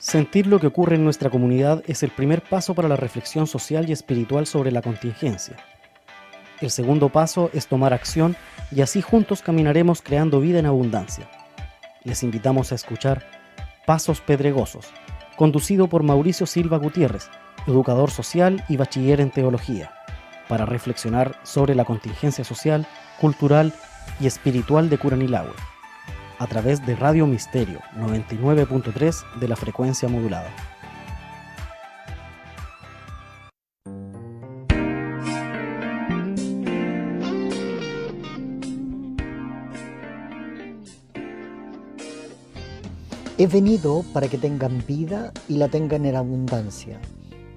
Sentir lo que ocurre en nuestra comunidad es el primer paso para la reflexión social y espiritual sobre la contingencia. El segundo paso es tomar acción y así juntos caminaremos creando vida en abundancia. Les invitamos a escuchar Pasos Pedregosos, conducido por Mauricio Silva Gutiérrez, educador social y bachiller en teología, para reflexionar sobre la contingencia social, cultural y espiritual de Curanilahue, a través de Radio Misterio 99.3 de la frecuencia modulada. He venido para que tengan vida y la tengan en abundancia.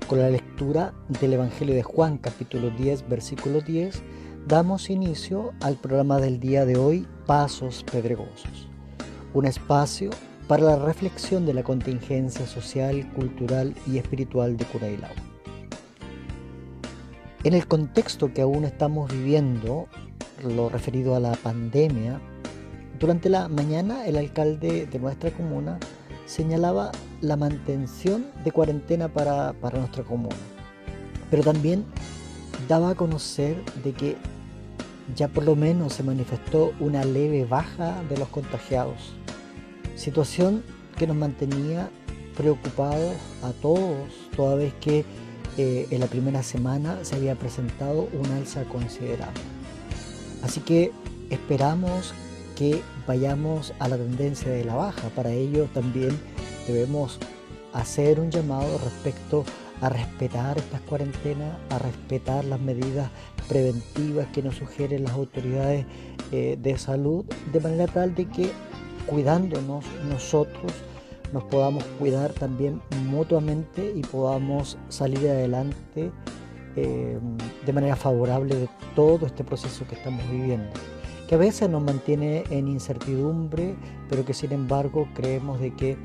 Con la lectura del Evangelio de Juan, capítulo 10, versículo 10, damos inicio al programa del día de hoy, Pasos Pedregosos. Un espacio para la reflexión de la contingencia social, cultural y espiritual de Curanilahue. En el contexto que aún estamos viviendo, lo referido a la pandemia, durante la mañana el alcalde de nuestra comuna señalaba la mantención de cuarentena para nuestra comuna, pero también daba a conocer de que ya por lo menos se manifestó una leve baja de los contagiados, situación que nos mantenía preocupados a todos, toda vez que en la primera semana se había presentado una alza considerable. Así que esperamos que vayamos a la tendencia de la baja. Para ello también debemos hacer un llamado respecto a respetar estas cuarentenas, a respetar las medidas preventivas que nos sugieren las autoridades de salud, de manera tal de que cuidándonos nosotros nos podamos cuidar también mutuamente y podamos salir adelante de manera favorable de todo este proceso que estamos viviendo, que a veces nos mantiene en incertidumbre, pero que sin embargo creemos de que,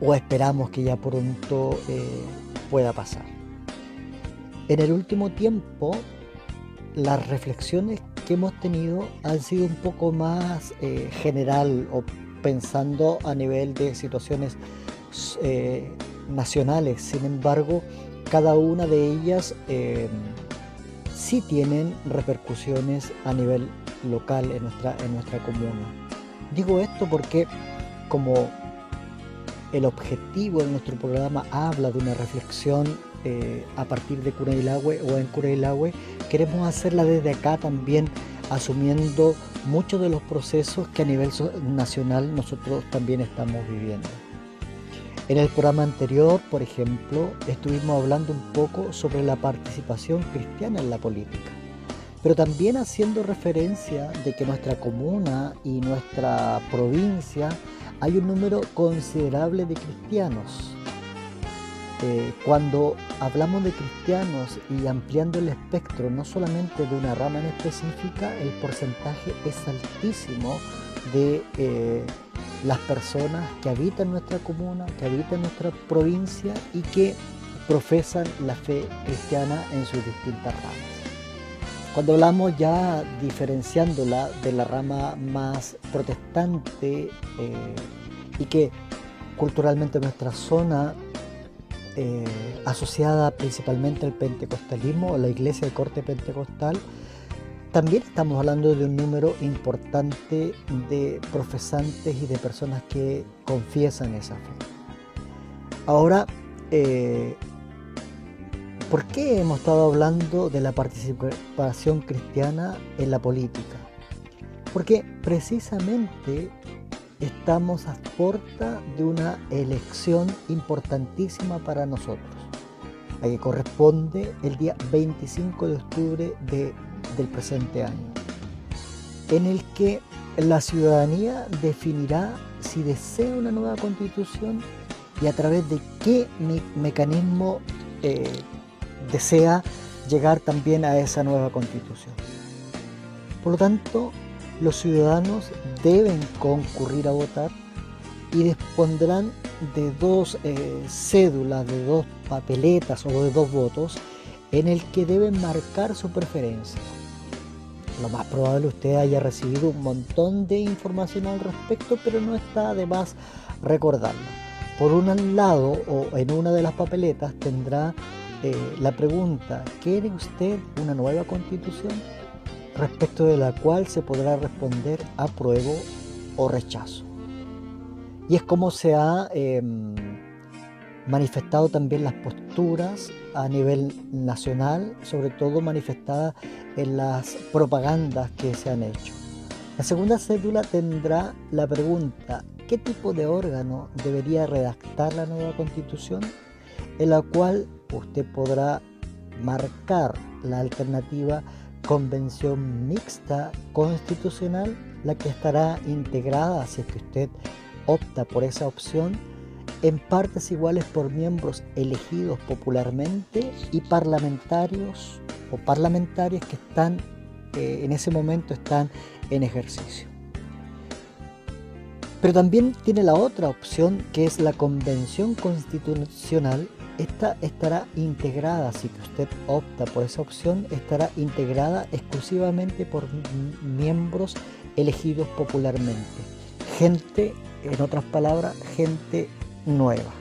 o esperamos que ya pronto pueda pasar. En el último tiempo, las reflexiones que hemos tenido han sido un poco más general, o pensando a nivel de situaciones nacionales. Sin embargo, cada una de ellas sí tienen repercusiones a nivel local en nuestra comuna. Digo esto porque como el objetivo de nuestro programa habla de una reflexión a partir de Curanilahue o en Curanilahue, queremos hacerla desde acá también, asumiendo muchos de los procesos que a nivel nacional nosotros también estamos viviendo. En el programa anterior, por ejemplo, estuvimos hablando un poco sobre la participación cristiana en la política, pero también haciendo referencia de que nuestra comuna y nuestra provincia hay un número considerable de cristianos. Cuando hablamos de cristianos y ampliando el espectro, no solamente de una rama en específica, el porcentaje es altísimo de las personas que habitan nuestra comuna, que habitan nuestra provincia y que profesan la fe cristiana en sus distintas ramas. Cuando hablamos ya diferenciándola de la rama más protestante y que culturalmente nuestra zona asociada principalmente al pentecostalismo, a la iglesia de corte pentecostal, también estamos hablando de un número importante de profesantes y de personas que confiesan esa fe. Ahora, ¿por qué hemos estado hablando de la participación cristiana en la política? Porque precisamente estamos a puerta de una elección importantísima para nosotros, la que corresponde el día 25 de octubre del presente año, en el que la ciudadanía definirá si desea una nueva constitución y a través de qué mecanismo desea llegar también a esa nueva constitución. Por lo tanto, los ciudadanos deben concurrir a votar y dispondrán de dos cédulas, de dos papeletas o de dos votos en el que deben marcar su preferencia. Lo más probable usted haya recibido un montón de información al respecto, pero no está de más recordarlo. Por un lado, o en una de las papeletas, tendrá la pregunta: ¿quiere usted una nueva constitución? Respecto de la cual se podrá responder apruebo o rechazo. Y es como se ha manifestado también las posturas a nivel nacional, sobre todo manifestadas en las propagandas que se han hecho. La segunda cédula tendrá la pregunta: ¿qué tipo de órgano debería redactar la nueva constitución? En la cual usted podrá marcar la alternativa convención mixta constitucional, la que estará integrada, si es que usted opta por esa opción, en partes iguales por miembros elegidos popularmente y parlamentarios o parlamentarias que están en ese momento están en ejercicio. Pero también tiene la otra opción, que es la convención constitucional. Esta estará integrada, si que usted opta por esa opción, estará integrada exclusivamente por miembros elegidos popularmente. Gente, en otras palabras, gente nueva.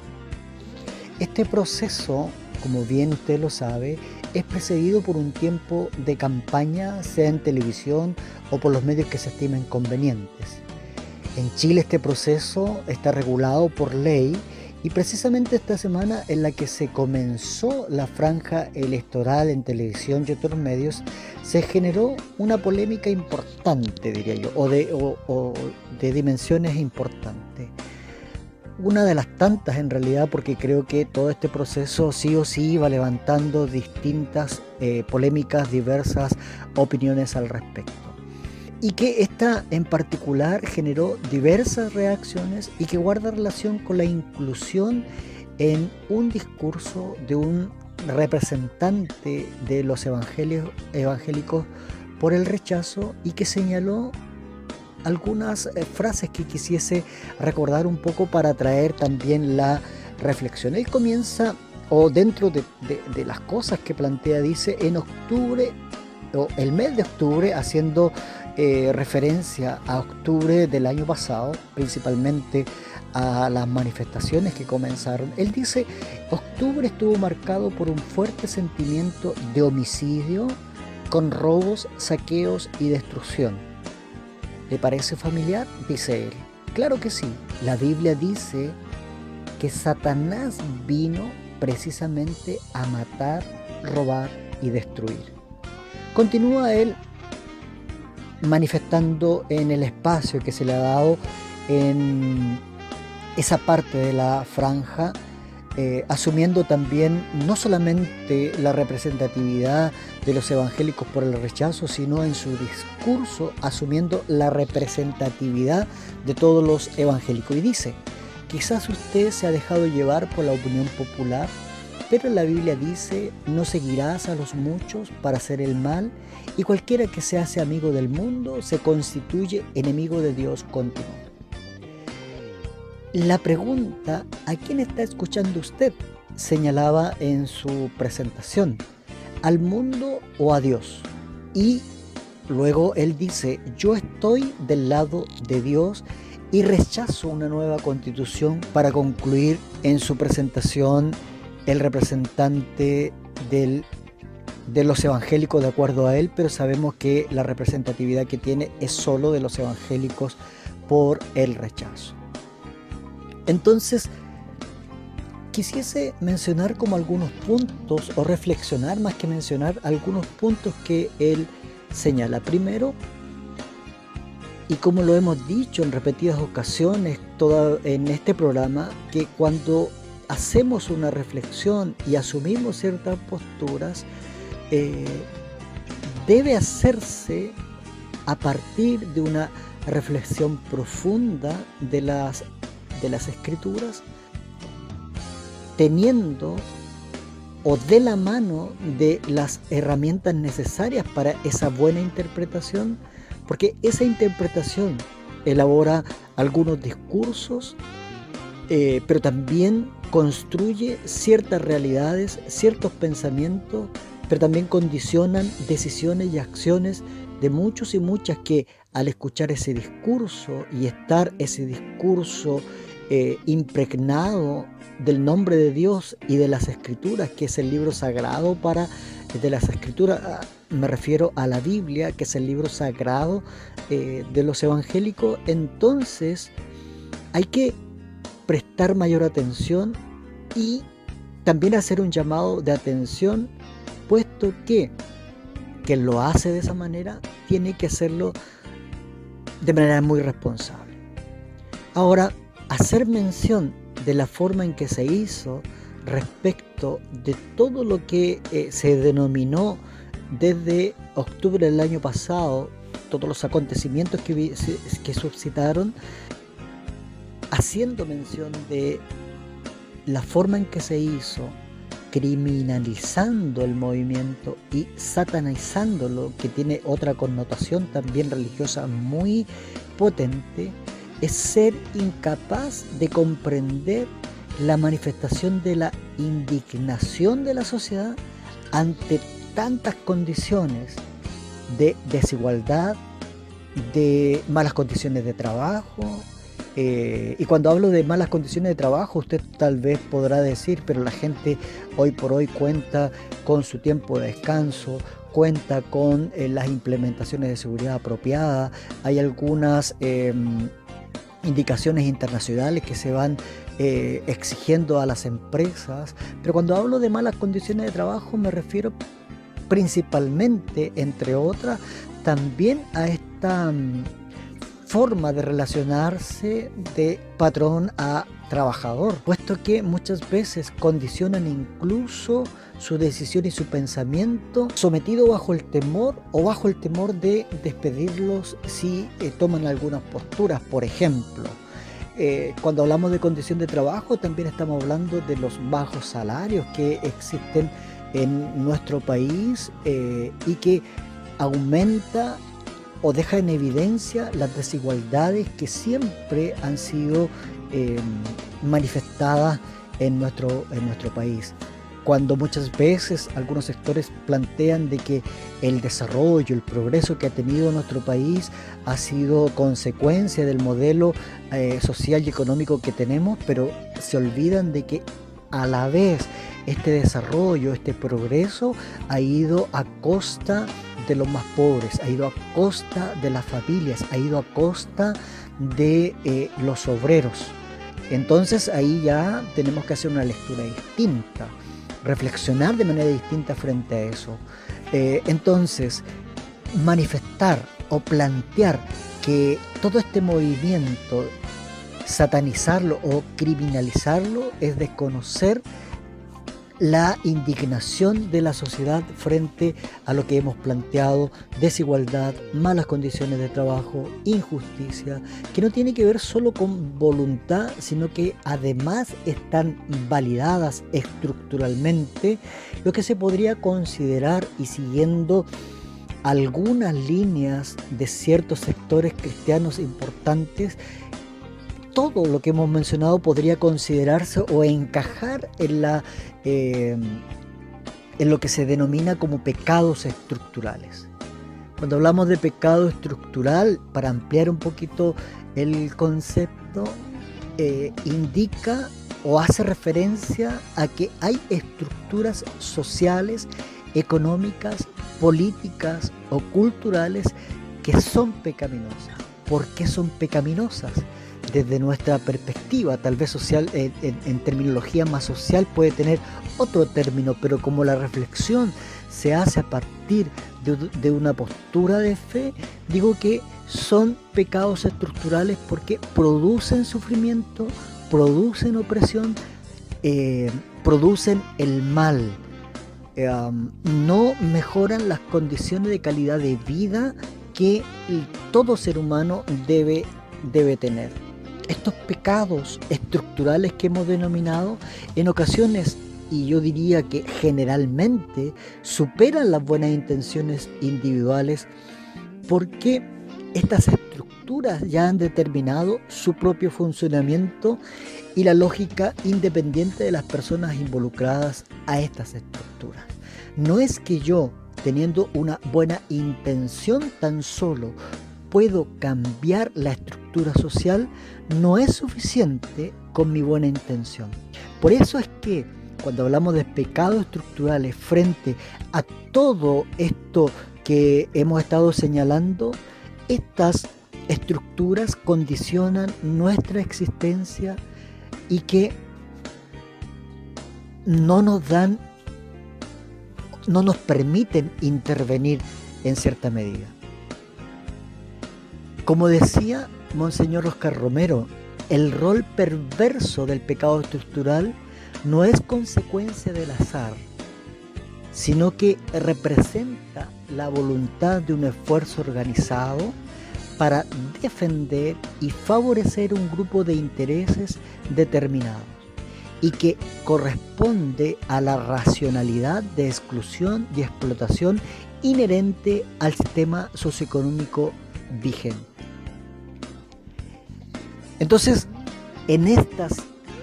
Este proceso, como bien usted lo sabe, es precedido por un tiempo de campaña, sea en televisión o por los medios que se estimen convenientes. En Chile este proceso está regulado por ley, y precisamente esta semana en la que se comenzó la franja electoral en televisión y otros medios, se generó una polémica importante, diría yo, o de dimensiones importantes. Una de las tantas en realidad, porque creo que todo este proceso sí o sí va levantando distintas polémicas, diversas opiniones al respecto. Y que esta en particular generó diversas reacciones y que guarda relación con la inclusión en un discurso de un representante de los evangélicos por el rechazo, y que señaló algunas frases que quisiese recordar un poco para traer también la reflexión. Él comienza, o dentro de las cosas que plantea, dice: en octubre, o el mes de octubre, haciendo referencia a octubre del año pasado, principalmente a las manifestaciones que comenzaron. Él dice: octubre estuvo marcado por un fuerte sentimiento de homicidio, con robos, saqueos y destrucción. ¿Le parece familiar?, dice él. Claro que sí. La Biblia dice que Satanás vino precisamente a matar, robar y destruir. Continúa él manifestando en el espacio que se le ha dado en esa parte de la franja, asumiendo también no solamente la representatividad de los evangélicos por el rechazo, sino en su discurso asumiendo la representatividad de todos los evangélicos. Y dice: quizás usted se ha dejado llevar por la opinión popular, pero la Biblia dice: no seguirás a los muchos para hacer el mal, y cualquiera que se hace amigo del mundo se constituye enemigo de Dios continuo. La pregunta: ¿a quién está escuchando usted?, señalaba en su presentación: ¿al mundo o a Dios? Y luego él dice: yo estoy del lado de Dios y rechazo una nueva constitución. Para concluir en su presentación, el representante de los evangélicos, de acuerdo a él, pero sabemos que la representatividad que tiene es solo de los evangélicos por el rechazo. Entonces, quisiese mencionar como algunos puntos, o reflexionar más que mencionar, algunos puntos que él señala. Primero, y como lo hemos dicho en repetidas ocasiones en este programa, que cuando hacemos una reflexión y asumimos ciertas posturas, debe hacerse a partir de una reflexión profunda de las escrituras, teniendo o de la mano de las herramientas necesarias para esa buena interpretación, porque esa interpretación elabora algunos discursos, pero también construye ciertas realidades, ciertos pensamientos, pero también condicionan decisiones y acciones de muchos y muchas que, al escuchar ese discurso y estar ese discurso impregnado del nombre de Dios y de las Escrituras, que es el libro sagrado de las Escrituras, me refiero a la Biblia, que es el libro sagrado de los evangélicos, entonces hay que prestar mayor atención y también hacer un llamado de atención, puesto que quien lo hace de esa manera tiene que hacerlo de manera muy responsable. Ahora, hacer mención de la forma en que se hizo respecto de todo lo que se denominó desde octubre del año pasado, todos los acontecimientos que suscitaron, haciendo mención de la forma en que se hizo, criminalizando el movimiento y satanizándolo, que tiene otra connotación también religiosa muy potente, es ser incapaz de comprender la manifestación de la indignación de la sociedad ante tantas condiciones de desigualdad, de malas condiciones de trabajo. Y cuando hablo de malas condiciones de trabajo, usted tal vez podrá decir, pero la gente hoy por hoy cuenta con su tiempo de descanso, cuenta con las implementaciones de seguridad apropiadas, hay algunas indicaciones internacionales que se van exigiendo a las empresas, pero cuando hablo de malas condiciones de trabajo me refiero principalmente, entre otras, también a esta forma de relacionarse de patrón a trabajador, puesto que muchas veces condicionan incluso su decisión y su pensamiento, sometido bajo el temor de despedirlos si toman algunas posturas. Por ejemplo, cuando hablamos de condición de trabajo, también estamos hablando de los bajos salarios que existen en nuestro país y que aumenta o deja en evidencia las desigualdades que siempre han sido manifestadas en nuestro país. Cuando muchas veces algunos sectores plantean de que el desarrollo, el progreso que ha tenido nuestro país ha sido consecuencia del modelo social y económico que tenemos, pero se olvidan de que a la vez este desarrollo, este progreso ha ido a costa de los más pobres, ha ido a costa de las familias, ha ido a costa de los obreros. Entonces ahí ya tenemos que hacer una lectura distinta, reflexionar de manera distinta frente a eso. Entonces, manifestar o plantear que todo este movimiento, satanizarlo o criminalizarlo, es desconocer la indignación de la sociedad frente a lo que hemos planteado: desigualdad, malas condiciones de trabajo, injusticia, que no tiene que ver solo con voluntad, sino que además están validadas estructuralmente, lo que se podría considerar, y siguiendo algunas líneas de ciertos sectores cristianos importantes, todo lo que hemos mencionado podría considerarse o encajar en lo que se denomina como pecados estructurales. Cuando hablamos de pecado estructural, para ampliar un poquito el concepto, indica o hace referencia a que hay estructuras sociales, económicas, políticas o culturales que son pecaminosas. ¿Por qué son pecaminosas? Desde nuestra perspectiva, tal vez social, en terminología más social puede tener otro término, pero como la reflexión se hace a partir de una postura de fe, digo que son pecados estructurales porque producen sufrimiento, producen opresión, producen el mal, no mejoran las condiciones de calidad de vida que todo ser humano debe tener. Estos pecados estructurales que hemos denominado, en ocasiones, y yo diría que generalmente, superan las buenas intenciones individuales, porque estas estructuras ya han determinado su propio funcionamiento y la lógica independiente de las personas involucradas a estas estructuras. No es que yo, teniendo una buena intención tan solo, puedo cambiar la estructura social, no es suficiente con mi buena intención. Por eso es que cuando hablamos de pecados estructurales frente a todo esto que hemos estado señalando, estas estructuras condicionan nuestra existencia y que no nos permiten intervenir en cierta medida. Como decía Monseñor Oscar Romero, el rol perverso del pecado estructural no es consecuencia del azar, sino que representa la voluntad de un esfuerzo organizado para defender y favorecer un grupo de intereses determinados y que corresponde a la racionalidad de exclusión y explotación inherente al sistema socioeconómico vigente. Entonces, en estas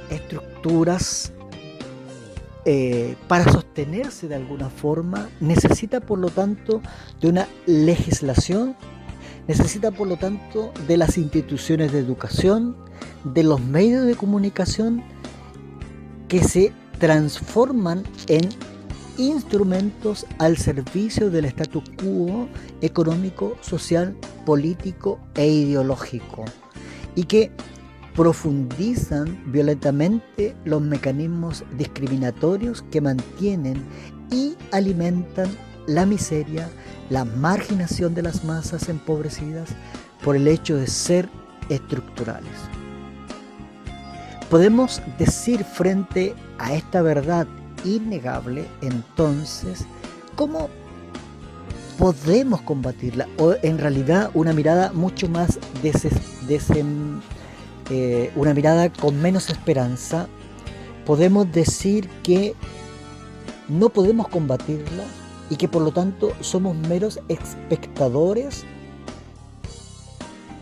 estructuras, para sostenerse de alguna forma, necesita por lo tanto de una legislación, necesita por lo tanto de las instituciones de educación, de los medios de comunicación que se transforman en instrumentos al servicio del statu quo económico, social, político e ideológico, y que profundizan violentamente los mecanismos discriminatorios que mantienen y alimentan la miseria, la marginación de las masas empobrecidas por el hecho de ser estructurales. Podemos decir frente a esta verdad innegable, entonces, ¿cómo podemos combatirla? O en realidad una mirada mucho más una mirada con menos esperanza, podemos decir que no podemos combatirla y que por lo tanto somos meros espectadores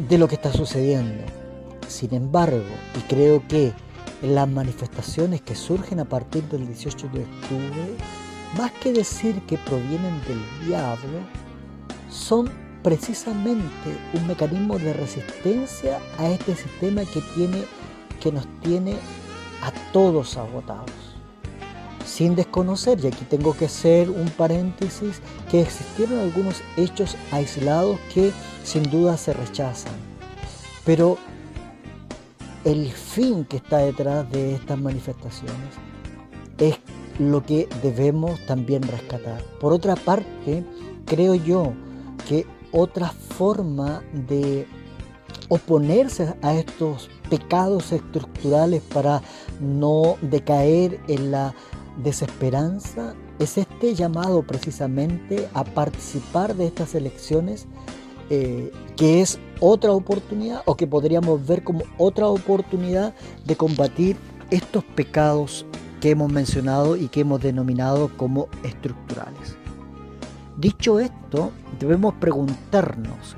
de lo que está sucediendo. Sin embargo, y creo que las manifestaciones que surgen a partir del 18 de octubre, más que decir que provienen del diablo, son precisamente un mecanismo de resistencia a este sistema que nos tiene a todos agotados. Sin desconocer, y aquí tengo que hacer un paréntesis, que existieron algunos hechos aislados que sin duda se rechazan. Pero el fin que está detrás de estas manifestaciones es lo que debemos también rescatar. Por otra parte, creo yo que otra forma de oponerse a estos pecados estructurales para no decaer en la desesperanza es este llamado precisamente a participar de estas elecciones, que es otra oportunidad, o que podríamos ver como otra oportunidad de combatir estos pecados que hemos mencionado y que hemos denominado como estructurales. Dicho esto, debemos preguntarnos,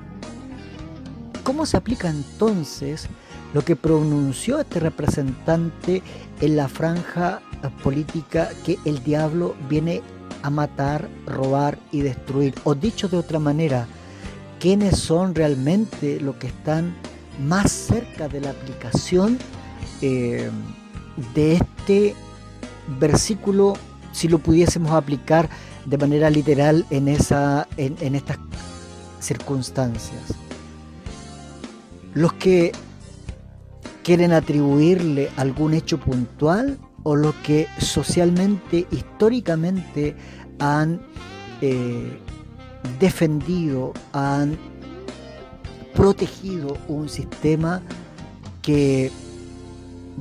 ¿cómo se aplica entonces lo que pronunció este representante en la franja política, que el diablo viene a matar, robar y destruir? O dicho de otra manera, ¿quiénes son realmente los que están más cerca de la aplicación de este versículo, si lo pudiésemos aplicar de manera literal en estas circunstancias? ¿Los que quieren atribuirle algún hecho puntual, o los que socialmente, históricamente han defendido, han protegido un sistema que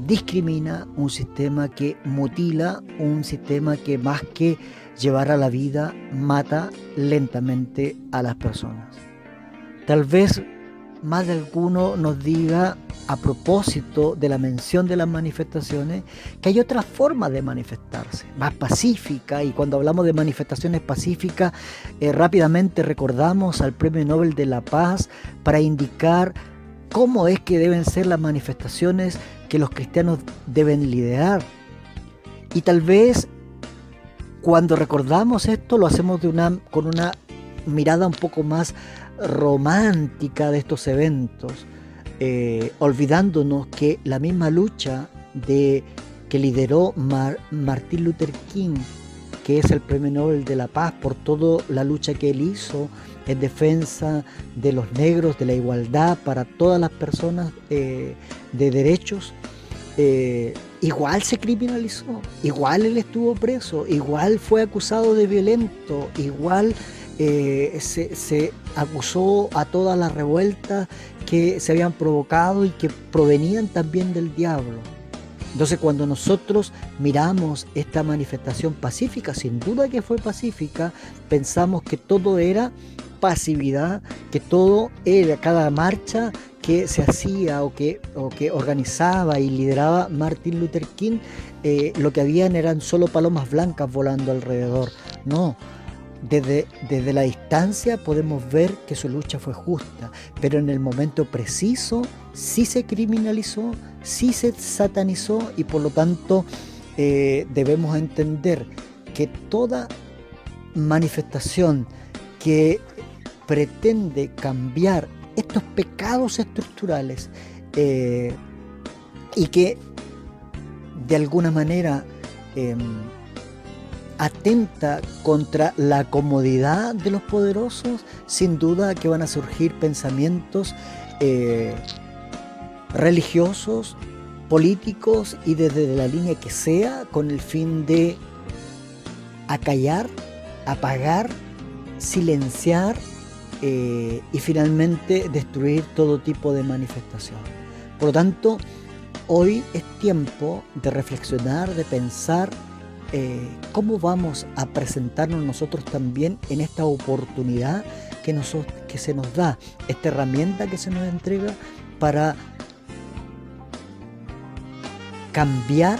discrimina, un sistema que mutila, un sistema que más que llevar a la vida, mata lentamente a las personas? Tal vez más de alguno nos diga, a propósito de la mención de las manifestaciones, que hay otra forma de manifestarse, más pacífica. Y cuando hablamos de manifestaciones pacíficas, rápidamente recordamos al Premio Nobel de la Paz para indicar cómo es que deben ser las manifestaciones que los cristianos deben liderar. Y tal vez cuando recordamos esto lo hacemos con una mirada un poco más romántica de estos eventos, olvidándonos que la misma lucha que lideró Martin Luther King, que es el Premio Nobel de la Paz, por toda la lucha que él hizo en defensa de los negros, de la igualdad para todas las personas, de derechos, igual se criminalizó, igual él estuvo preso, igual fue acusado de violento, igual se acusó a todas las revueltas que se habían provocado y que provenían también del diablo. Entonces, cuando nosotros miramos esta manifestación pacífica, sin duda que fue pacífica, pensamos que todo era pasividad, que todo era, cada marcha que se hacía o que organizaba y lideraba Martin Luther King, lo que habían eran solo palomas blancas volando alrededor. No, desde la distancia podemos ver que su lucha fue justa, pero en el momento preciso sí se criminalizó, sí se satanizó, y por lo tanto debemos entender que toda manifestación que pretende cambiar estos pecados estructurales y que de alguna manera atenta contra la comodidad de los poderosos, sin duda que van a surgir pensamientos religiosos, políticos y desde la línea que sea, con el fin de acallar, apagar, silenciar y finalmente destruir todo tipo de manifestación. Por lo tanto, hoy es tiempo de reflexionar, de pensar cómo vamos a presentarnos nosotros también en esta oportunidad que se nos da, esta herramienta que se nos entrega para cambiar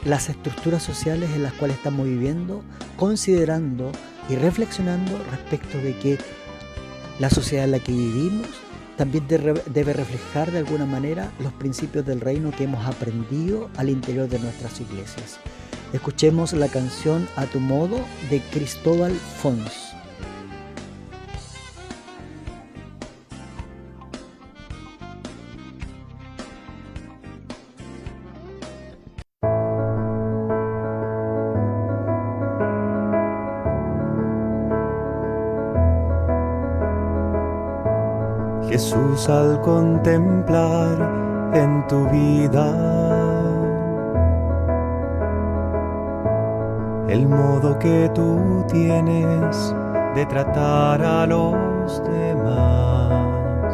las estructuras sociales en las cuales estamos viviendo, considerando y reflexionando respecto de que la sociedad en la que vivimos también debe reflejar de alguna manera los principios del reino que hemos aprendido al interior de nuestras iglesias. Escuchemos la canción A tu modo de Cristóbal Fons. Jesús, al contemplar en tu vida el modo que tú tienes de tratar a los demás,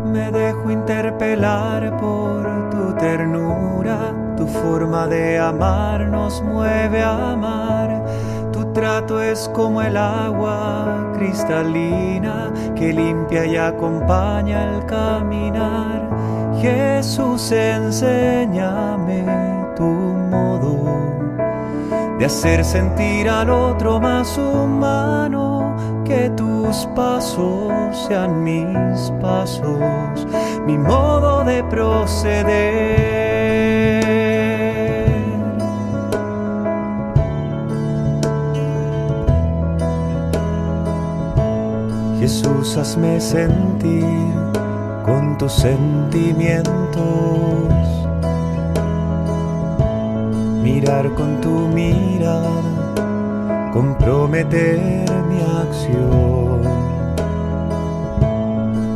me dejo interpelar por tu ternura, tu forma de amar nos mueve a amar. Tu trato es como el agua cristalina que limpia y acompaña el caminar. Jesús, enséñame tu modo de hacer sentir al otro más humano, que tus pasos sean mis pasos, mi modo de proceder. Jesús, hazme sentir con tus sentimientos, mirar con tu mirada, comprometer mi acción,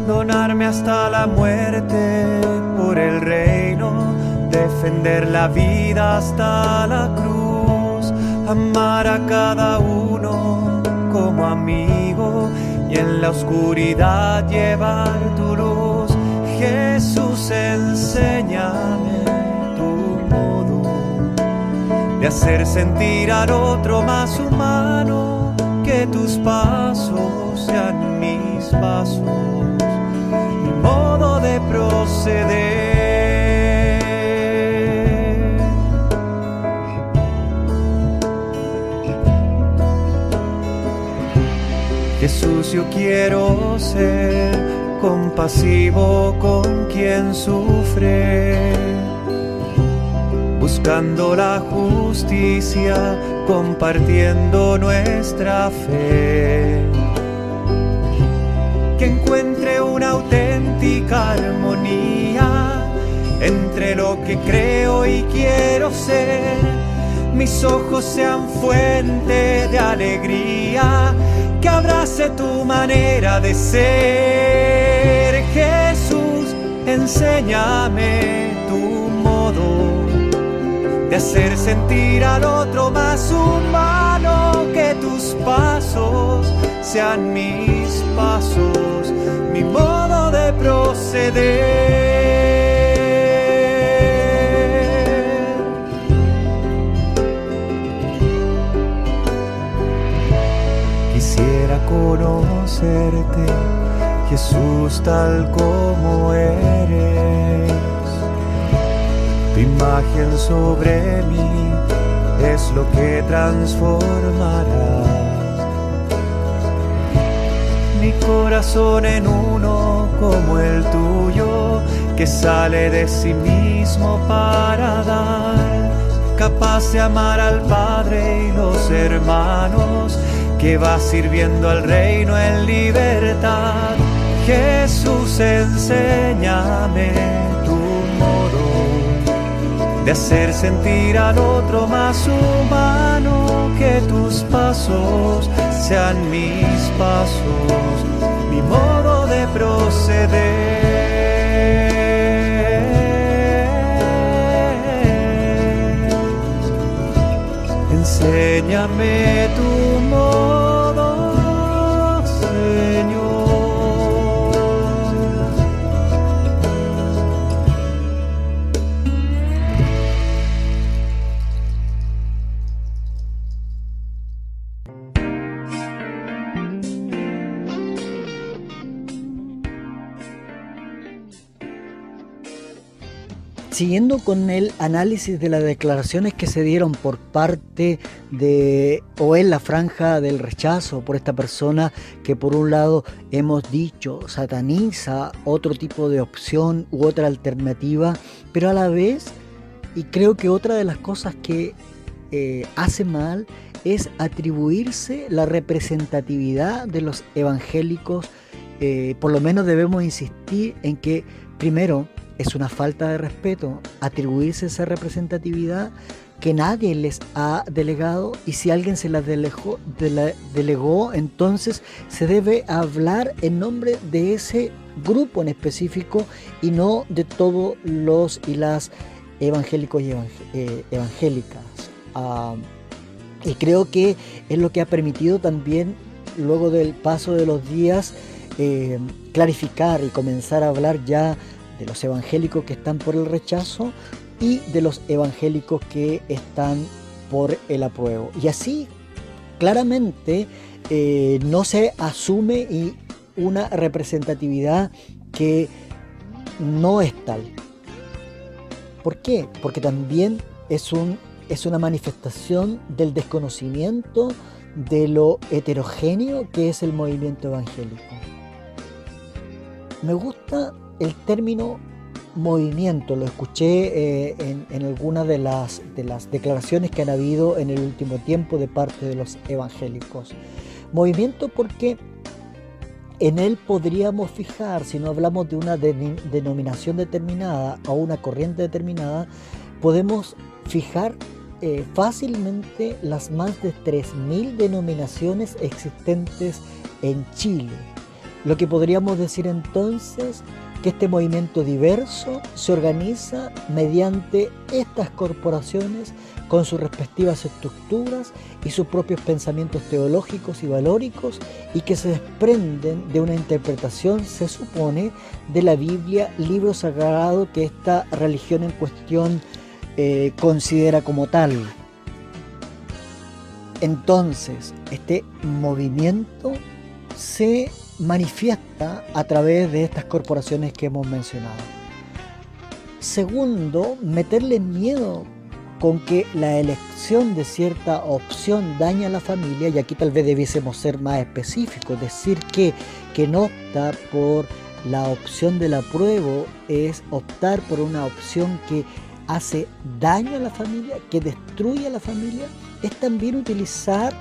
donarme hasta la muerte por el reino, defender la vida hasta la cruz, amar a cada uno como amigo y en la oscuridad llevar tu luz. Jesús, enséñame tu modo de hacer sentir al otro más humano, que tus pasos sean mis pasos, mi modo de proceder. Jesús, yo quiero ser compasivo con quien sufre, buscando la justicia, compartiendo nuestra fe. Que encuentre una auténtica armonía entre lo que creo y quiero ser. Mis ojos sean fuente de alegría, que abrace tu manera de ser. Jesús, enséñame tu modo de hacer sentir al otro más humano. Que tus pasos sean mis pasos, mi modo de proceder. Quisiera conocerte, Jesús, tal como eres. Tu imagen sobre mí es lo que transformará mi corazón en uno como el tuyo, que sale de sí mismo para dar, capaz de amar al Padre y los hermanos, que va sirviendo al reino en libertad. Jesús, enséñame tu modo de hacer sentir al otro más humano. Que tus pasos sean mis pasos, mi modo de proceder. Enséñame tu modo, Señor. Siguiendo con el análisis de las declaraciones que se dieron por parte de, o en la franja del rechazo, por esta persona que por un lado hemos dicho sataniza otro tipo de opción u otra alternativa, pero a la vez, y creo que otra de las cosas que hace mal es atribuirse la representatividad de los evangélicos. Por lo menos debemos insistir en que primero es una falta de respeto atribuirse esa representatividad que nadie les ha delegado, y si alguien se la delegó, entonces se debe hablar en nombre de ese grupo en específico y no de todos los y las evangélicos y evangélicas. Y creo que es lo que ha permitido también, luego del paso de los días, clarificar y comenzar a hablar ya de los evangélicos que están por el rechazo y de los evangélicos que están por el apruebo. Y así claramente no se asume una representatividad que no es tal. ¿Por qué? Porque también es una manifestación del desconocimiento de lo heterogéneo que es el movimiento evangélico. Me gusta el término movimiento, lo escuché en algunas de las declaraciones que han habido en el último tiempo de parte de los evangélicos. Movimiento porque en él podríamos fijar, si no hablamos de una denominación determinada o una corriente determinada, podemos fijar fácilmente las más de 3.000 denominaciones existentes en Chile. Lo que podríamos decir entonces que este movimiento diverso se organiza mediante estas corporaciones con sus respectivas estructuras y sus propios pensamientos teológicos y valóricos, y que se desprenden de una interpretación, se supone, de la Biblia, libro sagrado que esta religión en cuestión considera como tal. Entonces, este movimiento se manifiesta a través de estas corporaciones que hemos mencionado. Segundo, meterle miedo con que la elección de cierta opción daña a la familia, y aquí tal vez debiésemos ser más específicos, decir que no opta por la opción del apruebo es optar por una opción que hace daño a la familia, que destruye a la familia, es también utilizar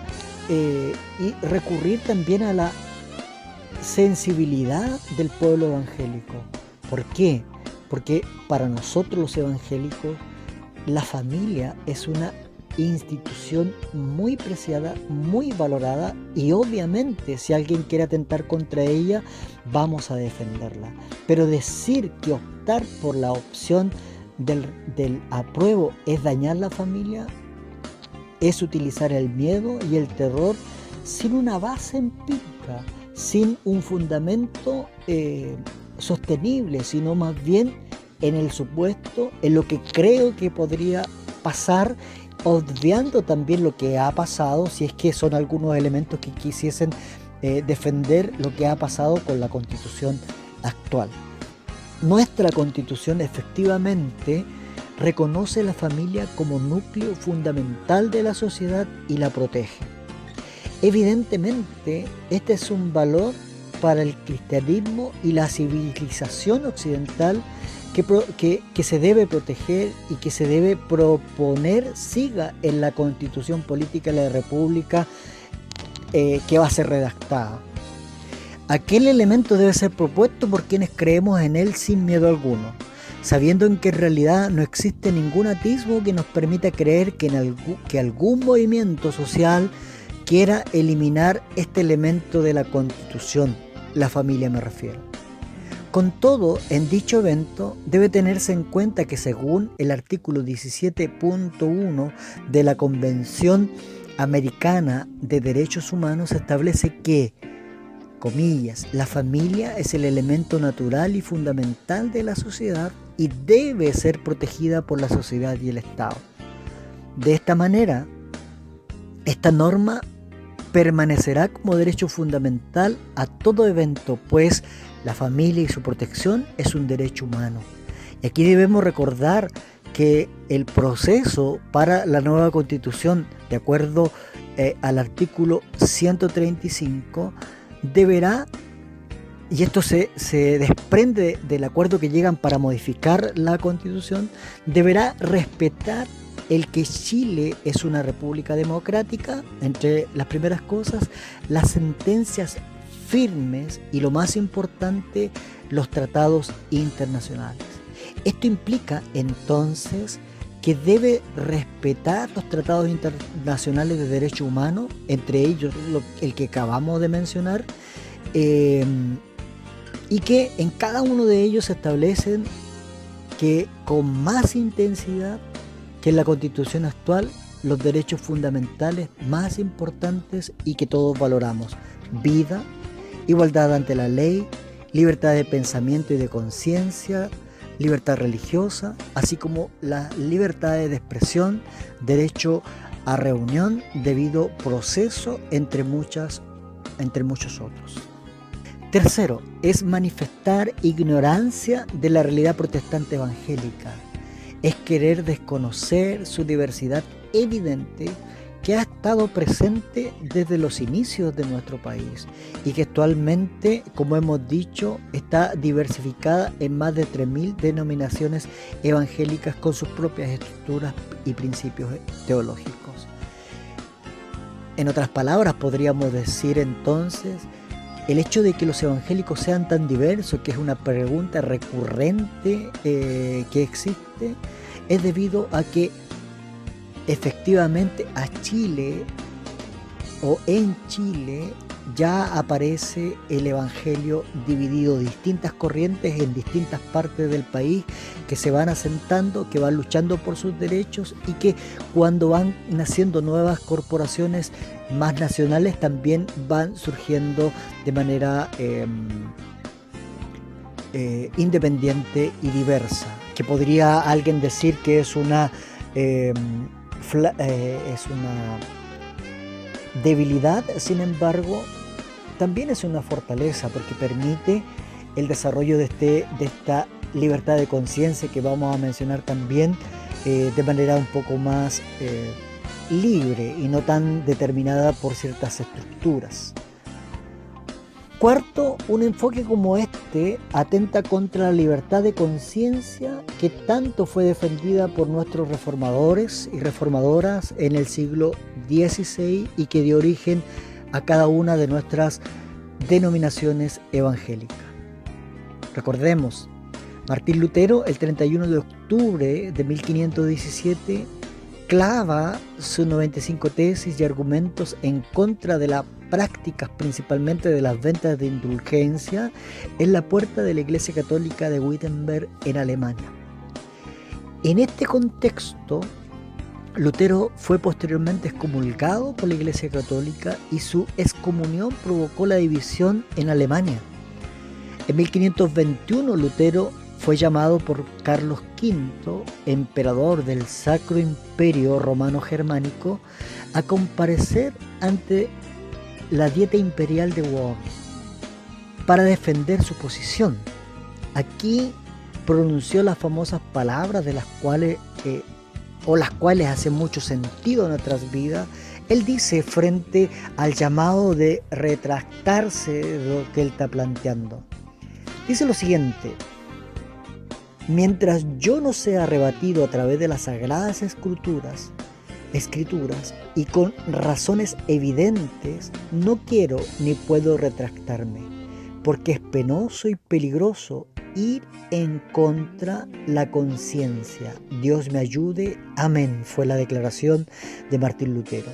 y recurrir también a la sensibilidad del pueblo evangélico. ¿Por qué? Porque para nosotros los evangélicos la familia es una institución muy preciada, muy valorada, y obviamente si alguien quiere atentar contra ella, vamos a defenderla. Pero decir que optar por la opción del apruebo es dañar la familia, es utilizar el miedo y el terror sin una base empírica, sin un fundamento sostenible, sino más bien en el supuesto, en lo que creo que podría pasar, obviando también lo que ha pasado, si es que son algunos elementos que quisiesen defender lo que ha pasado con la Constitución actual. Nuestra Constitución efectivamente reconoce la familia como núcleo fundamental de la sociedad y la protege. Evidentemente, este es un valor para el cristianismo y la civilización occidental que se debe proteger y que se debe proponer siga en la Constitución Política de la República que va a ser redactada. Aquel elemento debe ser propuesto por quienes creemos en él sin miedo alguno, sabiendo en que en realidad no existe ningún atisbo que nos permita creer que algún movimiento social quiera eliminar este elemento de la Constitución, la familia me refiero. Con todo, en dicho evento debe tenerse en cuenta que según el artículo 17.1 de la Convención Americana de Derechos Humanos se establece que, comillas, la familia es el elemento natural y fundamental de la sociedad y debe ser protegida por la sociedad y el Estado. De esta manera, esta norma permanecerá como derecho fundamental a todo evento, pues la familia y su protección es un derecho humano. Y aquí debemos recordar que el proceso para la nueva Constitución, de acuerdo al artículo 135, deberá, y esto se desprende del acuerdo que llegan para modificar la Constitución, deberá respetar el que Chile es una república democrática, entre las primeras cosas, las sentencias firmes y, lo más importante, los tratados internacionales. Esto implica entonces que debe respetar los tratados internacionales de derechos humanos, entre ellos el que acabamos de mencionar, y que en cada uno de ellos se establecen que con más intensidad que en la Constitución actual, los derechos fundamentales más importantes y que todos valoramos: vida, igualdad ante la ley, libertad de pensamiento y de conciencia, libertad religiosa, así como las libertades de expresión, derecho a reunión, debido proceso, entre muchos otros. Tercero, es manifestar ignorancia de la realidad protestante evangélica. Es querer desconocer su diversidad evidente que ha estado presente desde los inicios de nuestro país y que actualmente, como hemos dicho, está diversificada en más de 3.000 denominaciones evangélicas con sus propias estructuras y principios teológicos. En otras palabras, podríamos decir entonces, el hecho de que los evangélicos sean tan diversos, que es una pregunta recurrente que existe, es debido a que efectivamente a Chile o en Chile ya aparece el evangelio dividido, distintas corrientes en distintas partes del país que se van asentando, que van luchando por sus derechos y que cuando van naciendo nuevas corporaciones más nacionales también van surgiendo de manera independiente y diversa, que podría alguien decir que es una debilidad. Sin embargo, también es una fortaleza porque permite el desarrollo de esta libertad de conciencia que vamos a mencionar también de manera un poco más libre y no tan determinada por ciertas estructuras. Cuarto, un enfoque como este atenta contra la libertad de conciencia que tanto fue defendida por nuestros reformadores y reformadoras en el siglo XVI y que dio origen a cada una de nuestras denominaciones evangélicas. Recordemos, Martín Lutero, el 31 de octubre de 1517, clava sus 95 tesis y argumentos en contra de las prácticas, principalmente de las ventas de indulgencia, en la puerta de la Iglesia Católica de Wittenberg en Alemania. En este contexto, Lutero fue posteriormente excomulgado por la Iglesia Católica y su excomunión provocó la división en Alemania. En 1521, Lutero fue llamado por Carlos V, emperador del Sacro Imperio Romano Germánico, a comparecer ante la Dieta Imperial de Worms para defender su posición. Aquí pronunció las famosas palabras de las cuales hacen mucho sentido en nuestras vidas. Él dice, frente al llamado de retractarse de lo que él está planteando, dice lo siguiente: mientras yo no sea rebatido a través de las sagradas escrituras y con razones evidentes, no quiero ni puedo retractarme, porque es penoso y peligroso ir en contra la conciencia. Dios me ayude, amén, fue la declaración de Martín Lutero.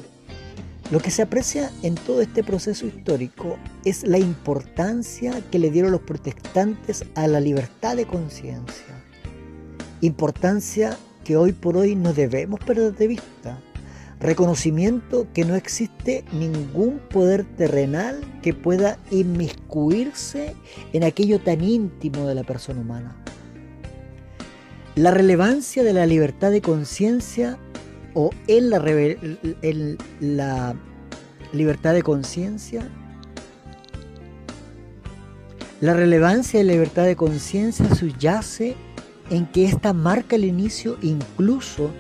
Lo que se aprecia en todo este proceso histórico es la importancia que le dieron los protestantes a la libertad de conciencia. Importancia que hoy por hoy no debemos perder de vista. Reconocimiento que no existe ningún poder terrenal que pueda inmiscuirse en aquello tan íntimo de la persona humana. La relevancia de la libertad de conciencia o en la libertad de conciencia, la relevancia de la libertad de conciencia subyace en que ésta marca el inicio incluso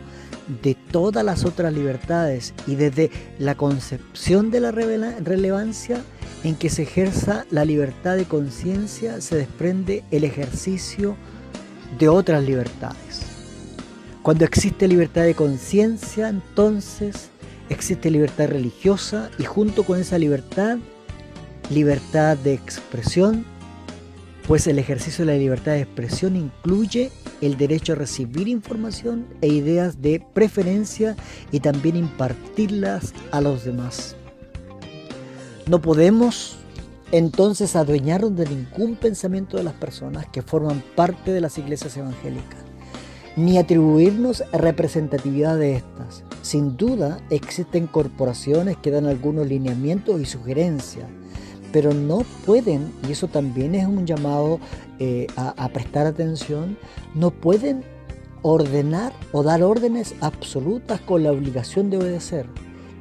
de todas las otras libertades, y desde la concepción de la relevancia en que se ejerza la libertad de conciencia se desprende el ejercicio de otras libertades. Cuando existe libertad de conciencia, entonces existe libertad religiosa, y junto con esa libertad de expresión, pues el ejercicio de la libertad de expresión incluye el derecho a recibir información e ideas de preferencia y también impartirlas a los demás. No podemos entonces adueñarnos de ningún pensamiento de las personas que forman parte de las iglesias evangélicas, ni atribuirnos representatividad de estas. Sin duda existen corporaciones que dan algunos lineamientos y sugerencias, pero no pueden, y eso también es un llamado a prestar atención, no pueden ordenar o dar órdenes absolutas con la obligación de obedecer.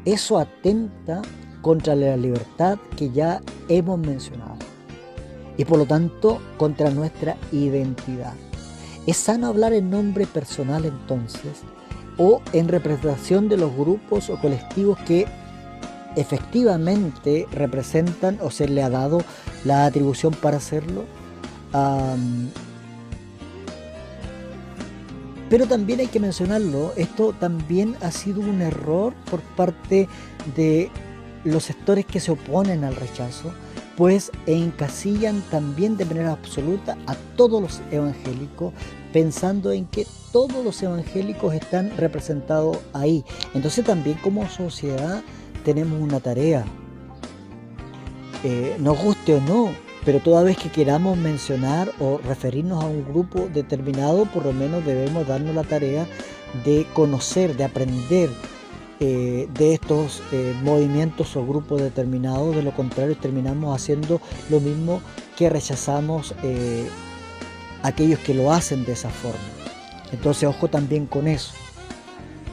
Eso atenta contra la libertad que ya hemos mencionado y por lo tanto contra nuestra identidad. Es sano hablar en nombre personal entonces, o en representación de los grupos o colectivos que efectivamente representan o se le ha dado la atribución para hacerlo, pero también hay que mencionarlo, esto también ha sido un error por parte de los sectores que se oponen al rechazo, pues encasillan también de manera absoluta a todos los evangélicos, pensando en que todos los evangélicos están representados ahí. Entonces también como sociedad tenemos una tarea, nos guste o no, pero toda vez que queramos mencionar o referirnos a un grupo determinado, por lo menos debemos darnos la tarea de conocer, de aprender de estos movimientos o grupos determinados. De lo contrario terminamos haciendo lo mismo, que rechazamos aquellos que lo hacen de esa forma. Entonces ojo también con eso.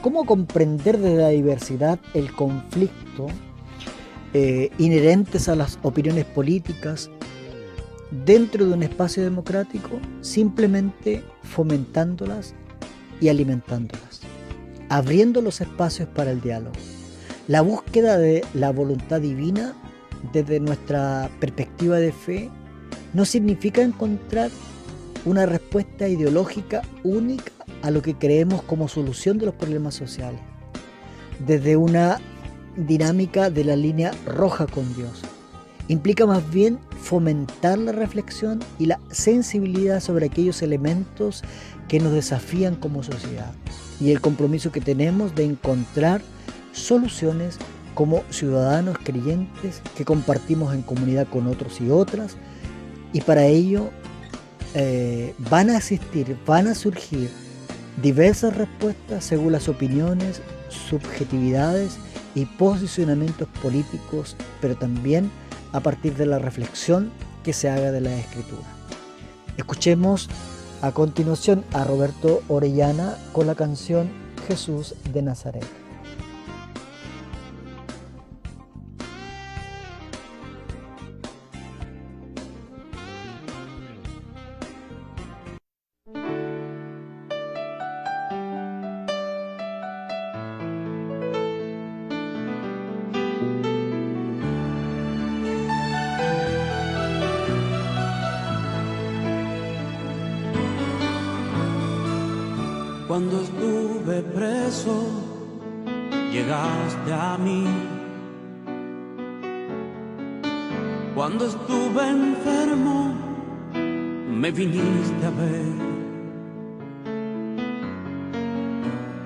¿Cómo comprender desde la diversidad el conflicto inherentes a las opiniones políticas dentro de un espacio democrático? Simplemente fomentándolas y alimentándolas, abriendo los espacios para el diálogo. La búsqueda de la voluntad divina desde nuestra perspectiva de fe, no significa encontrar una respuesta ideológica única a lo que creemos como solución de los problemas sociales, desde una dinámica de la línea roja con Dios. Implica más bien fomentar la reflexión y la sensibilidad sobre aquellos elementos que nos desafían como sociedad y el compromiso que tenemos de encontrar soluciones como ciudadanos creyentes que compartimos en comunidad con otros y otras, y para ello van a surgir diversas respuestas según las opiniones, subjetividades y posicionamientos políticos, pero también a partir de la reflexión que se haga de la Escritura. Escuchemos a continuación a Roberto Orellana con la canción Jesús de Nazaret. Cuando estuve preso, llegaste a mí. Cuando estuve enfermo, me viniste a ver.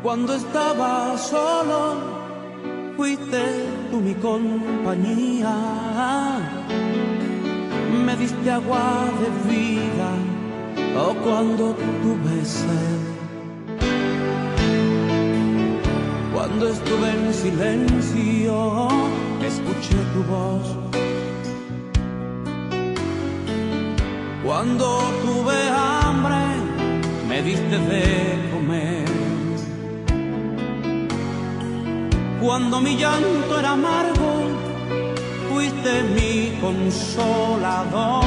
Cuando estaba solo, fuiste tú mi compañía. Me diste agua de vida, oh, cuando tuve sed. Cuando estuve en silencio, escuché tu voz. Cuando tuve hambre, me diste de comer. Cuando mi llanto era amargo, fuiste mi consolador.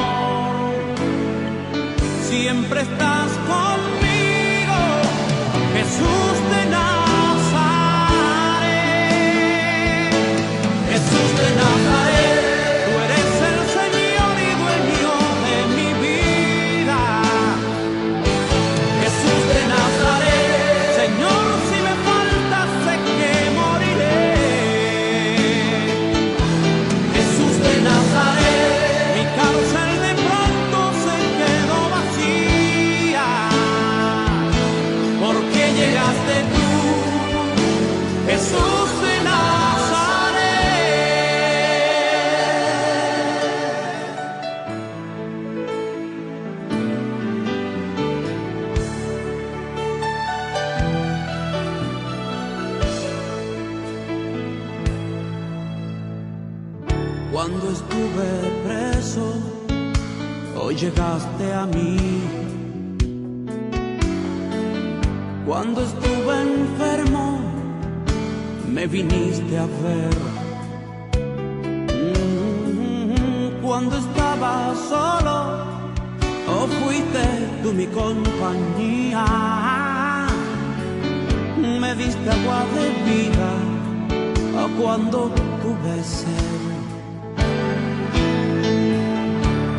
Siempre estás conmigo, Jesús de Nazaret. Jesús de Nazaret, tú eres el Señor y dueño de mi vida. Jesús de Nazaret, Señor, si me faltas sé que moriré. Jesús de Nazaret, mi cárcel de pronto se quedó vacía, porque llegaste tú, Jesús de Nazaret. Cuando estuve preso, hoy llegaste a mí. Cuando estuve enfermo, me viniste a ver. Cuando estaba solo, oh, fuiste tú mi compañía. Me diste agua de vida, oh, cuando tuve sed.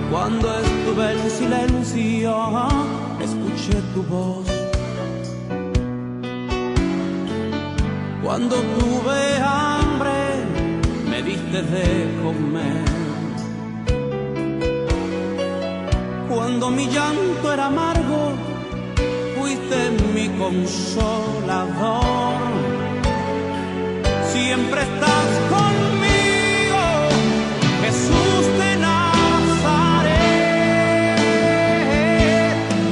Cuando estuve en silencio, escuché tu voz. Cuando tuve hambre, me diste de comer. Cuando mi llanto era amargo, fuiste mi consolador. Siempre estás conmigo, Jesús de Nazaret.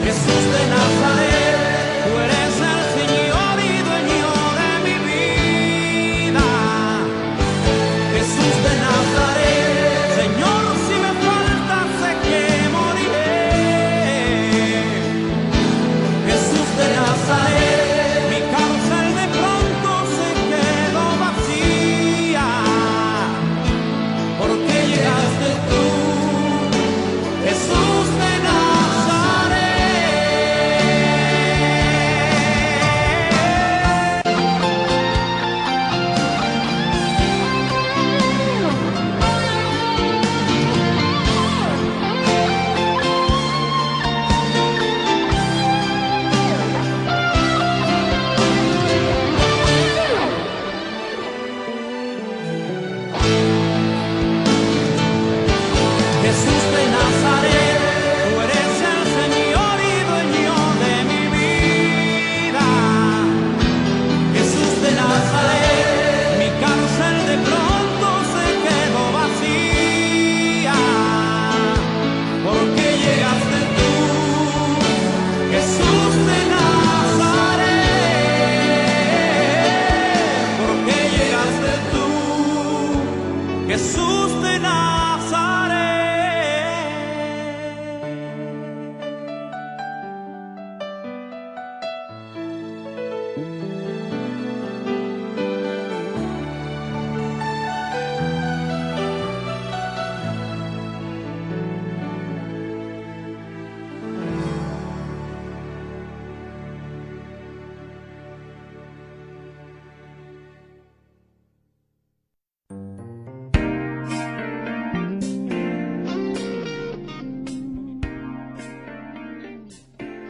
Jesús de Nazaret, tú eres el Señor y dueño de mi vida. Jesús de Nazaret, Señor, si me faltas sé que moriré. Jesús de Nazaret, mi cárcel de pronto se quedó vacía,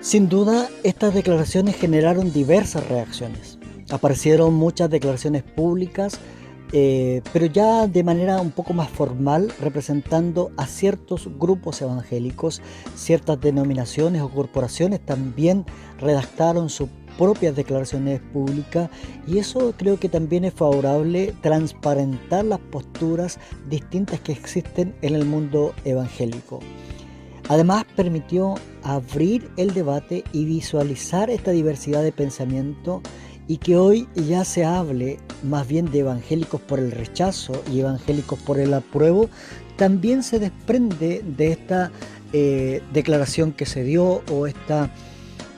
Sin duda, estas declaraciones generaron diversas reacciones. Aparecieron muchas declaraciones públicas, pero ya de manera un poco más formal, representando a ciertos grupos evangélicos. Ciertas denominaciones o corporaciones también redactaron sus propias declaraciones públicas, y eso creo que también es favorable, transparentar las posturas distintas que existen en el mundo evangélico. Además, permitió abrir el debate y visualizar esta diversidad de pensamiento, y que hoy ya se hable más bien de evangélicos por el rechazo y evangélicos por el apruebo, también se desprende de esta declaración que se dio, o esta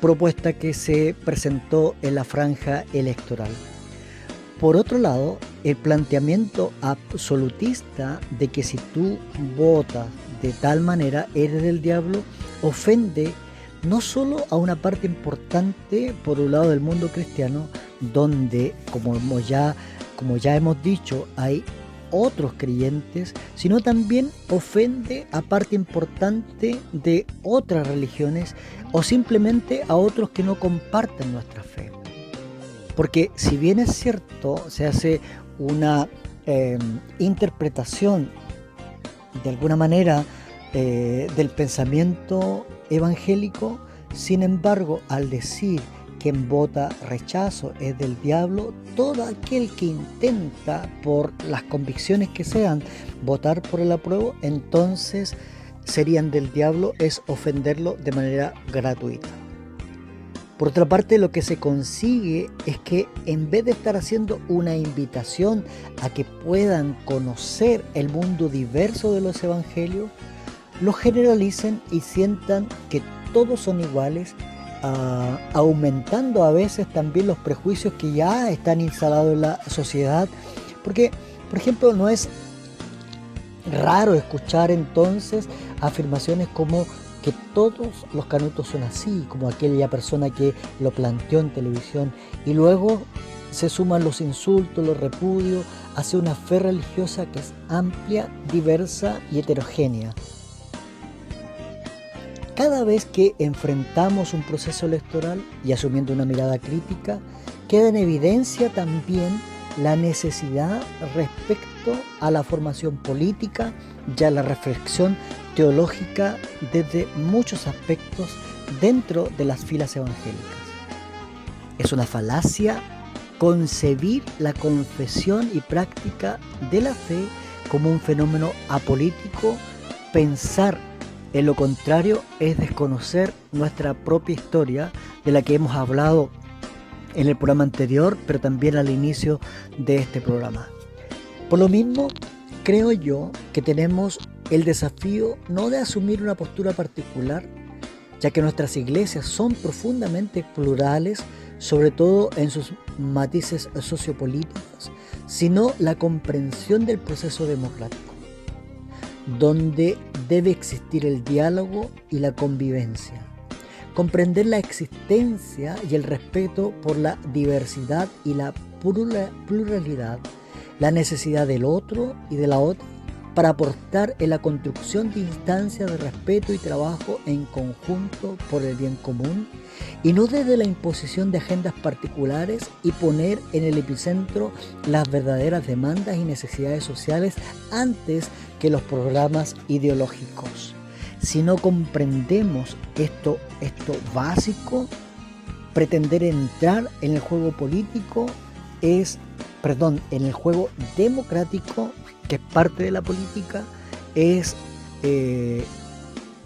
propuesta que se presentó en la franja electoral. Por otro lado, el planteamiento absolutista de que si tú votas de tal manera eres del diablo, ofende no solo a una parte importante, por un lado, del mundo cristiano, donde, como ya hemos dicho, hay otros creyentes, sino también ofende a parte importante de otras religiones, o simplemente a otros que no comparten nuestra fe. Porque si bien es cierto, se hace una interpretación de alguna manera del pensamiento evangélico, sin embargo, al decir quien vota rechazo es del diablo, todo aquel que intenta, por las convicciones que sean, votar por el apruebo, entonces serían del diablo, es ofenderlo de manera gratuita. Por otra parte, lo que se consigue es que, en vez de estar haciendo una invitación a que puedan conocer el mundo diverso de los evangelios, lo generalicen y sientan que todos son iguales, aumentando a veces también los prejuicios que ya están instalados en la sociedad. Porque, por ejemplo, no es raro escuchar entonces afirmaciones como que todos los canutos son así, como aquella persona que lo planteó en televisión, y luego se suman los insultos, los repudios hacia una fe religiosa que es amplia, diversa y heterogénea. Cada vez que enfrentamos un proceso electoral, y asumiendo una mirada crítica, queda en evidencia también la necesidad respecto a la formación política y a la reflexión teológica desde muchos aspectos dentro de las filas evangélicas. Es una falacia concebir la confesión y práctica de la fe como un fenómeno apolítico. Pensar en lo contrario es desconocer nuestra propia historia, de la que hemos hablado en el programa anterior, pero también al inicio de este programa. Por lo mismo, creo yo que tenemos el desafío no de asumir una postura particular, ya que nuestras iglesias son profundamente plurales, sobre todo en sus matices sociopolíticos, sino la comprensión del proceso democrático, donde debe existir el diálogo y la convivencia. Comprender la existencia y el respeto por la diversidad y la pluralidad, la necesidad del otro y de la otra, para aportar en la construcción de instancias de respeto y trabajo en conjunto por el bien común, y no desde la imposición de agendas particulares y poner en el epicentro las verdaderas demandas y necesidades sociales antes que los programas ideológicos. Si no comprendemos esto básico, pretender entrar en el juego político en el juego democrático, que es parte de la política, es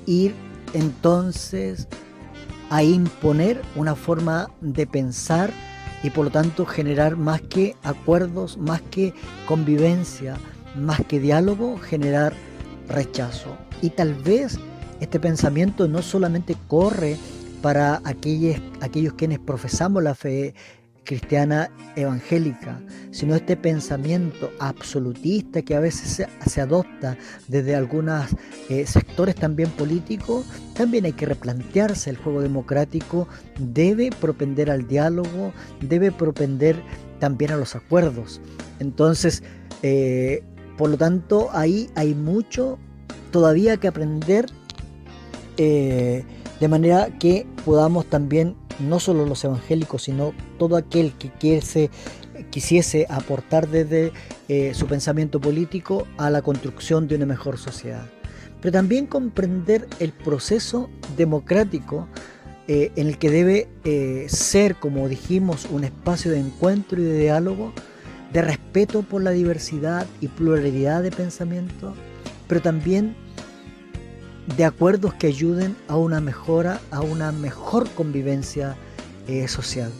ir entonces a imponer una forma de pensar, y por lo tanto generar más que acuerdos, más que convivencia, más que diálogo, generar rechazo. Y tal vez este pensamiento no solamente corre para aquellos quienes profesamos la fe cristiana evangélica, sino este pensamiento absolutista que a veces se adopta desde algunos sectores también políticos. También hay que replantearse el juego democrático, debe propender al diálogo, debe propender también a los acuerdos. Entonces, por lo tanto, ahí hay mucho todavía que aprender de manera que podamos también, no solo los evangélicos, sino todo aquel que quisiese aportar desde su pensamiento político a la construcción de una mejor sociedad. Pero también comprender el proceso democrático en el que debe ser, como dijimos, un espacio de encuentro y de diálogo, de respeto por la diversidad y pluralidad de pensamiento, pero también de acuerdos que ayuden a una mejora, a una mejor convivencia social.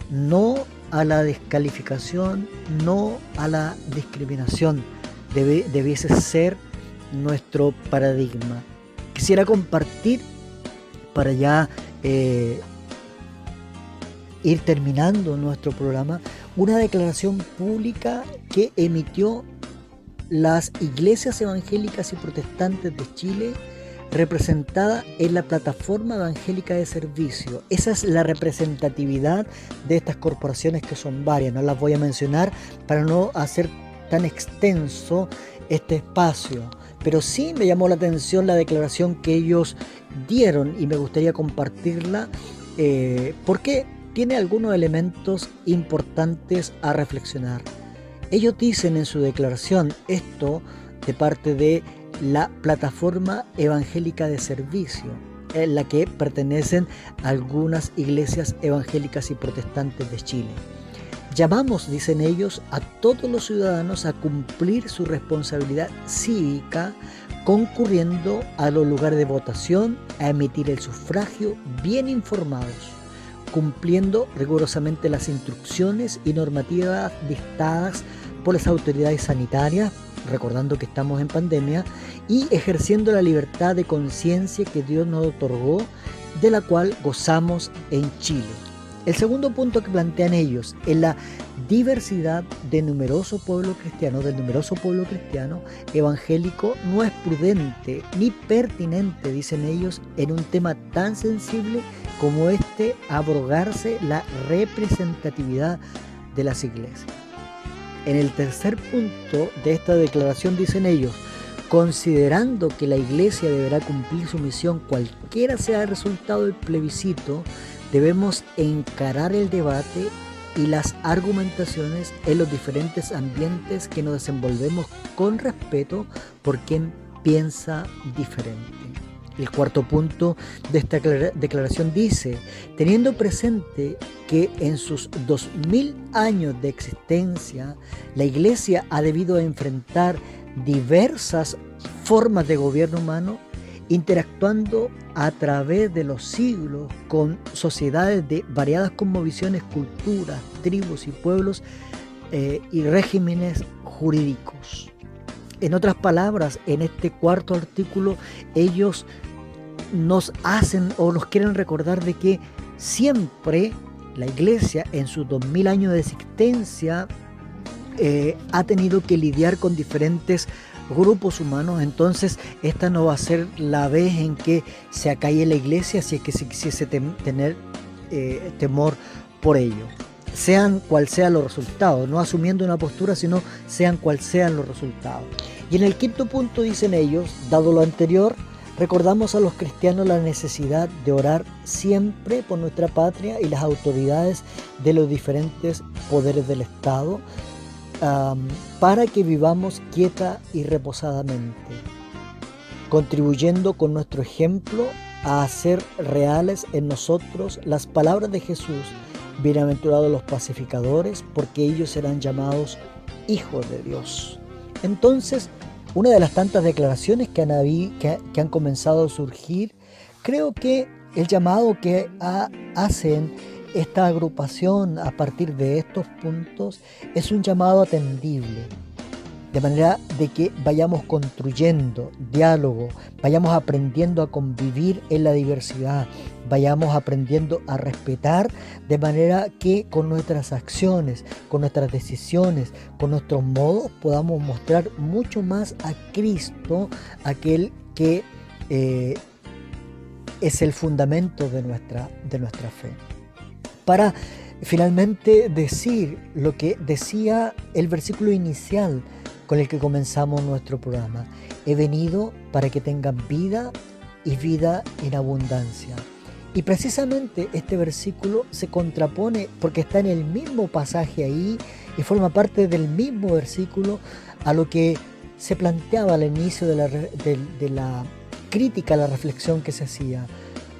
No a la descalificación, no a la discriminación, debiese ser nuestro paradigma. Quisiera compartir, para ya ir terminando nuestro programa, una declaración pública que emitió las iglesias evangélicas y protestantes de Chile, representada en la Plataforma Evangélica de Servicio. Esa es la representatividad de estas corporaciones, que son varias. No las voy a mencionar para no hacer tan extenso este espacio, pero sí me llamó la atención la declaración que ellos dieron y me gustaría compartirla porque tiene algunos elementos importantes a reflexionar. Ellos dicen en su declaración esto de parte de la Plataforma Evangélica de Servicio, en la que pertenecen algunas iglesias evangélicas y protestantes de Chile. Llamamos, dicen ellos, a todos los ciudadanos a cumplir su responsabilidad cívica, concurriendo a los lugares de votación, a emitir el sufragio bien informados, cumpliendo rigurosamente las instrucciones y normativas dictadas por las autoridades sanitarias, recordando que estamos en pandemia, y ejerciendo la libertad de conciencia que Dios nos otorgó, de la cual gozamos en Chile. El segundo punto que plantean ellos es la diversidad del numeroso pueblo cristiano evangélico. No es prudente ni pertinente, dicen ellos, en un tema tan sensible como este, abrogarse la representatividad de las iglesias. En el tercer punto de esta declaración dicen ellos: considerando que la iglesia deberá cumplir su misión cualquiera sea el resultado del plebiscito, debemos encarar el debate y las argumentaciones en los diferentes ambientes que nos desenvolvemos con respeto por quien piensa diferente. El cuarto punto de esta declaración dice: teniendo presente que en sus 2000 años de existencia la Iglesia ha debido enfrentar diversas formas de gobierno humano, interactuando a través de los siglos con sociedades de variadas cosmovisiones, culturas, tribus y pueblos y regímenes jurídicos. En otras palabras, en este cuarto artículo ellos nos hacen o nos quieren recordar de que siempre la Iglesia en sus 2000 años de existencia ha tenido que lidiar con diferentes grupos humanos. Entonces esta no va a ser la vez en que se acalle la iglesia, si es que se quisiese tener temor por ello, sean cual sean los resultados, no asumiendo una postura, sino sean cual sean los resultados. Y en el quinto punto dicen ellos: dado lo anterior, recordamos a los cristianos la necesidad de orar siempre por nuestra patria y las autoridades de los diferentes poderes del Estado, para que vivamos quieta y reposadamente, contribuyendo con nuestro ejemplo a hacer reales en nosotros las palabras de Jesús: bienaventurados los pacificadores, porque ellos serán llamados hijos de Dios. Entonces, una de las tantas declaraciones que han comenzado a surgir, creo que el llamado que hacen esta agrupación a partir de estos puntos es un llamado atendible, de manera de que vayamos construyendo diálogo, vayamos aprendiendo a convivir en la diversidad, vayamos aprendiendo a respetar, de manera que con nuestras acciones, con nuestras decisiones, con nuestros modos podamos mostrar mucho más a Cristo, aquel que es el fundamento de nuestra fe. Para finalmente decir lo que decía el versículo inicial con el que comenzamos nuestro programa: he venido para que tengan vida y vida en abundancia. Y precisamente este versículo se contrapone porque está en el mismo pasaje ahí y forma parte del mismo versículo a lo que se planteaba al inicio de la crítica, a la reflexión que se hacía.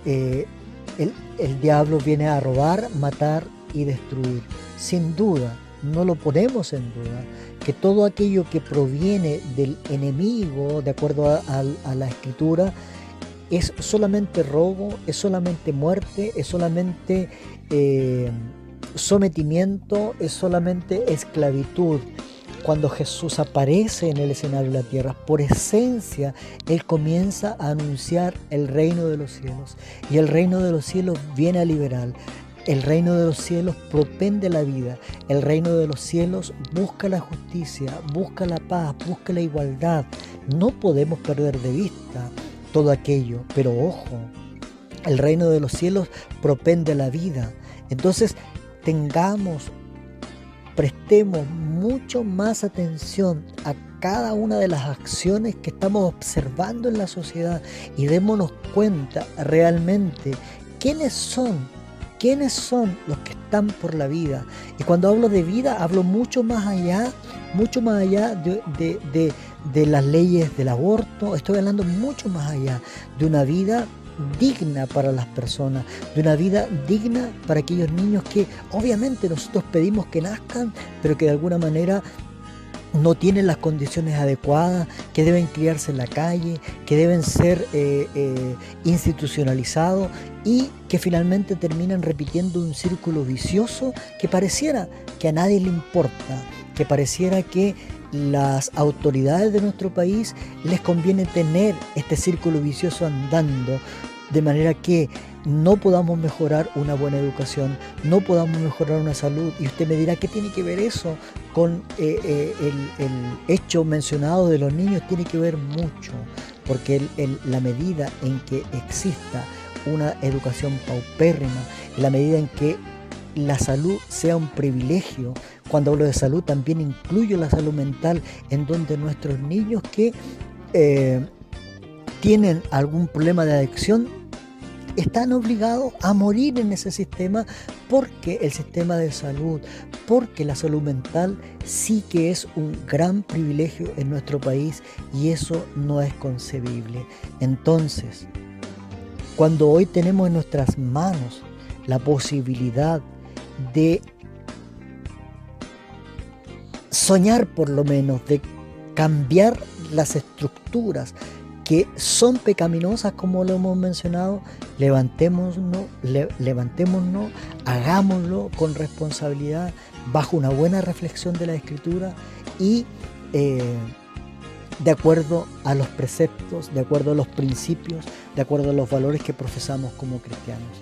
El diablo viene a robar, matar y destruir. Sin duda, no lo ponemos en duda, que todo aquello que proviene del enemigo, de acuerdo a la Escritura, es solamente robo, es solamente muerte, es solamente sometimiento, es solamente esclavitud. Cuando Jesús aparece en el escenario de la tierra, por esencia, Él comienza a anunciar el reino de los cielos. Y el reino de los cielos viene a liberar. El reino de los cielos propende la vida. El reino de los cielos busca la justicia, busca la paz, busca la igualdad. No podemos perder de vista todo aquello, pero ojo, el reino de los cielos propende la vida. Entonces, prestemos mucho más atención a cada una de las acciones que estamos observando en la sociedad y démonos cuenta realmente quiénes son los que están por la vida. Y cuando hablo de vida, hablo mucho más allá de las leyes del aborto. Estoy hablando mucho más allá de una vida digna para las personas, de una vida digna para aquellos niños que obviamente nosotros pedimos que nazcan, pero que de alguna manera no tienen las condiciones adecuadas, que deben criarse en la calle, que deben ser institucionalizados y que finalmente terminan repitiendo un círculo vicioso que pareciera que a nadie le importa, que pareciera que las autoridades de nuestro país les conviene tener este círculo vicioso andando, de manera que no podamos mejorar una buena educación, no podamos mejorar una salud. Y usted me dirá, ¿qué tiene que ver eso con el hecho mencionado de los niños? Tiene que ver mucho, porque la medida en que exista una educación paupérrima, en la medida en que la salud sea un privilegio, cuando hablo de salud también incluyo la salud mental, en donde nuestros niños que tienen algún problema de adicción están obligados a morir en ese sistema, porque el sistema de salud, porque la salud mental sí que es un gran privilegio en nuestro país y eso no es concebible. Entonces, cuando hoy tenemos en nuestras manos la posibilidad de soñar, por lo menos, de cambiar las estructuras que son pecaminosas, como lo hemos mencionado, levantémonos, hagámoslo con responsabilidad, bajo una buena reflexión de la Escritura y de acuerdo a los preceptos, de acuerdo a los principios, de acuerdo a los valores que profesamos como cristianos.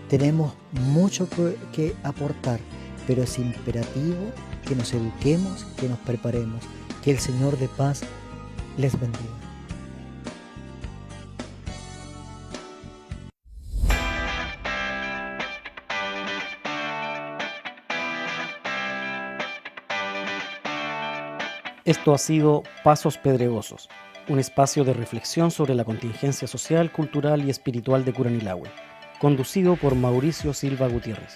Tenemos mucho que aportar, pero es imperativo que nos eduquemos, que nos preparemos. Que el Señor de paz les bendiga. Esto ha sido Pasos Pedregosos, un espacio de reflexión sobre la contingencia social, cultural y espiritual de Curanilahue, conducido por Mauricio Silva Gutiérrez.